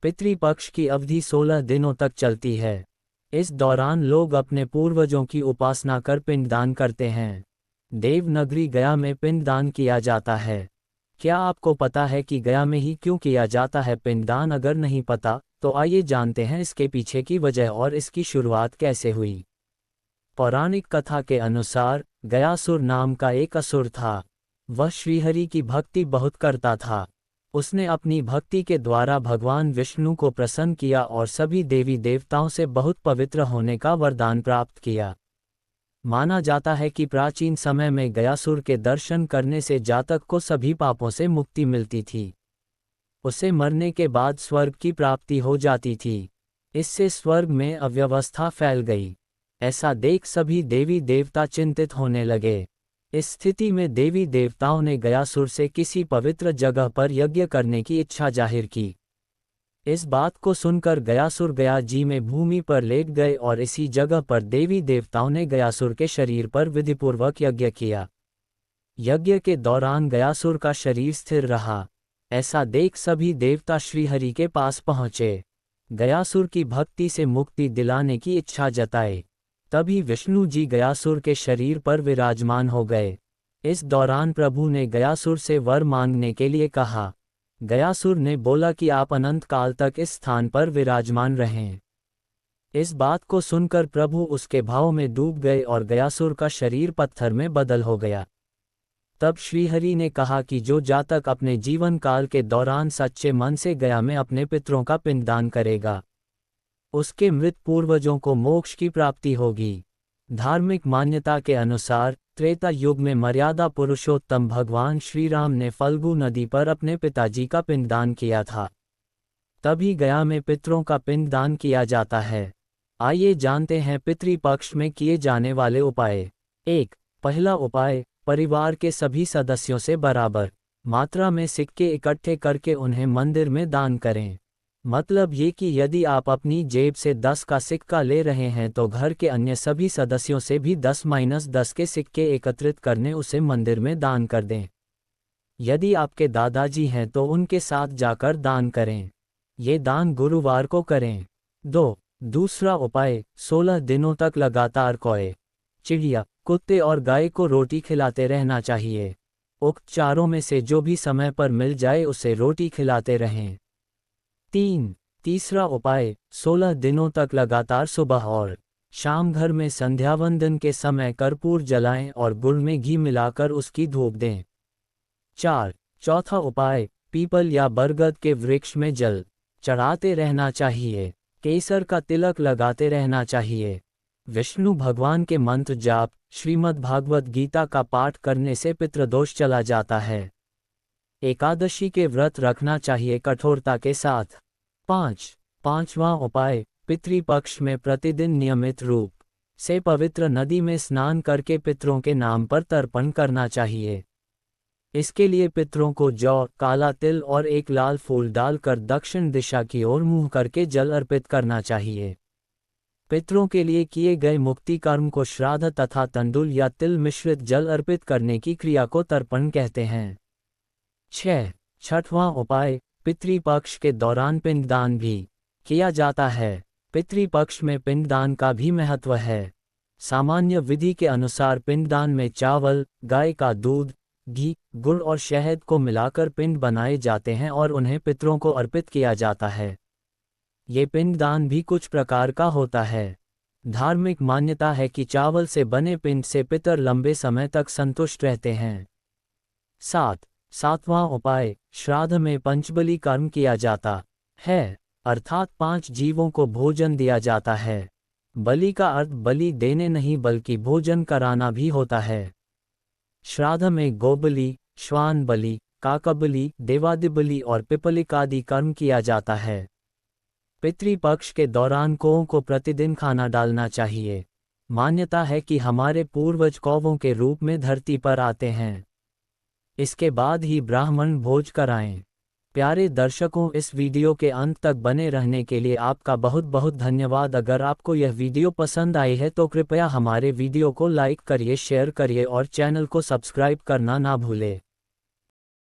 पितृपक्ष की अवधि 16 दिनों तक चलती है। इस दौरान लोग अपने पूर्वजों की उपासना कर पिंडदान करते हैं। देवनगरी गया में पिंडदान किया जाता है। क्या आपको पता है कि गया में ही क्यों किया जाता है पिंडदान? अगर नहीं पता तो आइए जानते हैं इसके पीछे की वजह और इसकी शुरुआत कैसे हुई। पौराणिक कथा के अनुसार गयासुर नाम का एक असुर था। वह श्रीहरि की भक्ति बहुत करता था। उसने अपनी भक्ति के द्वारा भगवान विष्णु को प्रसन्न किया और सभी देवी देवताओं से बहुत पवित्र होने का वरदान प्राप्त किया। माना जाता है कि प्राचीन समय में गयासुर के दर्शन करने से जातक को सभी पापों से मुक्ति मिलती थी। उसे मरने के बाद स्वर्ग की प्राप्ति हो जाती थी। इससे स्वर्ग में अव्यवस्था फैल गई। ऐसा देख सभी देवी देवता चिंतित होने लगे। इस स्थिति में देवी देवताओं ने गयासुर से किसी पवित्र जगह पर यज्ञ करने की इच्छा जाहिर की। इस बात को सुनकर गयासुर गया जी में भूमि पर लेट गए और इसी जगह पर देवी देवताओं ने गयासुर के शरीर पर विधिपूर्वक यज्ञ किया। यज्ञ के दौरान गयासुर का शरीर स्थिर रहा। ऐसा देख सभी देवता श्रीहरि के पास पहुँचे। गयासुर की भक्ति से मुक्ति दिलाने की इच्छा जताए। तभी विष्णु जी गयासुर के शरीर पर विराजमान हो गए। इस दौरान प्रभु ने गयासुर से वर मांगने के लिए कहा। गयासुर ने बोला कि आप अनंत काल तक इस स्थान पर विराजमान रहें। इस बात को सुनकर प्रभु उसके भाव में डूब गए और गयासुर का शरीर पत्थर में बदल हो गया। तब श्रीहरि ने कहा कि जो जातक अपने जीवन काल के दौरान सच्चे मन से गया में अपने पितरों का पिंडदान करेगा, उसके मृत पूर्वजों को मोक्ष की प्राप्ति होगी। धार्मिक मान्यता के अनुसार त्रेता युग में मर्यादा पुरुषोत्तम भगवान श्री राम ने फल्गु नदी पर अपने पिताजी का पिंडदान किया था। तभी गया में पितरों का पिंडदान किया जाता है। आइए जानते हैं पितृपक्ष में किए जाने वाले उपाय। 1. पहला उपाय, परिवार के सभी सदस्यों से बराबर मात्रा में सिक्के इकट्ठे करके उन्हें मंदिर में दान करें। मतलब ये कि यदि आप अपनी जेब से 10 का सिक्का ले रहे हैं तो घर के अन्य सभी सदस्यों से भी 10-10 के सिक्के एकत्रित करने उसे मंदिर में दान कर दें। यदि आपके दादाजी हैं तो उनके साथ जाकर दान करें। ये दान गुरुवार को करें। 2. दूसरा उपाय, 16 दिनों तक लगातार कौए, चिड़िया, कुत्ते और गाय को रोटी खिलाते रहना चाहिए। उक्त चारों में से जो भी समय पर मिल जाए उसे रोटी खिलाते रहें। 3. तीसरा उपाय, 16 दिनों तक लगातार सुबह और शाम घर में संध्यावंदन के समय कर्पूर जलाएं और गुड़ में घी मिलाकर उसकी धूप दें। 4. चौथा उपाय, पीपल या बरगद के वृक्ष में जल चढ़ाते रहना चाहिए। केसर का तिलक लगाते रहना चाहिए। विष्णु भगवान के मंत्र जाप, श्रीमद् भागवत गीता का पाठ करने से पितृदोष चला जाता है। एकादशी के व्रत रखना चाहिए कठोरता के साथ। 5वां उपाय, पितृपक्ष में प्रतिदिन नियमित रूप से पवित्र नदी में स्नान करके पितरों के नाम पर तर्पण करना चाहिए। इसके लिए पितरों को जौ, काला तिल और एक लाल फूल डालकर दक्षिण दिशा की ओर मुंह करके जल अर्पित करना चाहिए। पितरों के लिए किए गए मुक्ति कर्म को श्राद्ध तथा तंडुल या तिल मिश्रित जल अर्पित करने की क्रिया को तर्पण कहते हैं। 6वां उपाय, पितृपक्ष के दौरान पिंडदान भी किया जाता है। पितृपक्ष में पिंडदान का भी महत्व है। सामान्य विधि के अनुसार पिंडदान में चावल, गाय का दूध, घी, गुड़ और शहद को मिलाकर पिंड बनाए जाते हैं और उन्हें पितरों को अर्पित किया जाता है। ये पिंडदान भी कुछ प्रकार का होता है। धार्मिक मान्यता है कि चावल से बने पिंड से पितर लंबे समय तक संतुष्ट रहते हैं। 7वां उपाय, श्राद्ध में पंचबलि कर्म किया जाता है, अर्थात 5 जीवों को भोजन दिया जाता है। बलि का अर्थ बलि देने नहीं बल्कि भोजन कराना भी होता है। श्राद्ध में गोबलि, श्वान बलि, काकबलि, देवादिबलि और पिपलिक आदि कर्म किया जाता है। पितृपक्ष के दौरान कौओं को प्रतिदिन खाना डालना चाहिए। मान्यता है कि हमारे पूर्वज कौवों के रूप में धरती पर आते हैं। इसके बाद ही ब्राह्मण भोज कराएं। प्यारे दर्शकों, इस वीडियो के अंत तक बने रहने के लिए आपका बहुत बहुत धन्यवाद। अगर आपको यह वीडियो पसंद आई है तो कृपया हमारे वीडियो को लाइक करिए, शेयर करिए और चैनल को सब्सक्राइब करना ना भूलें।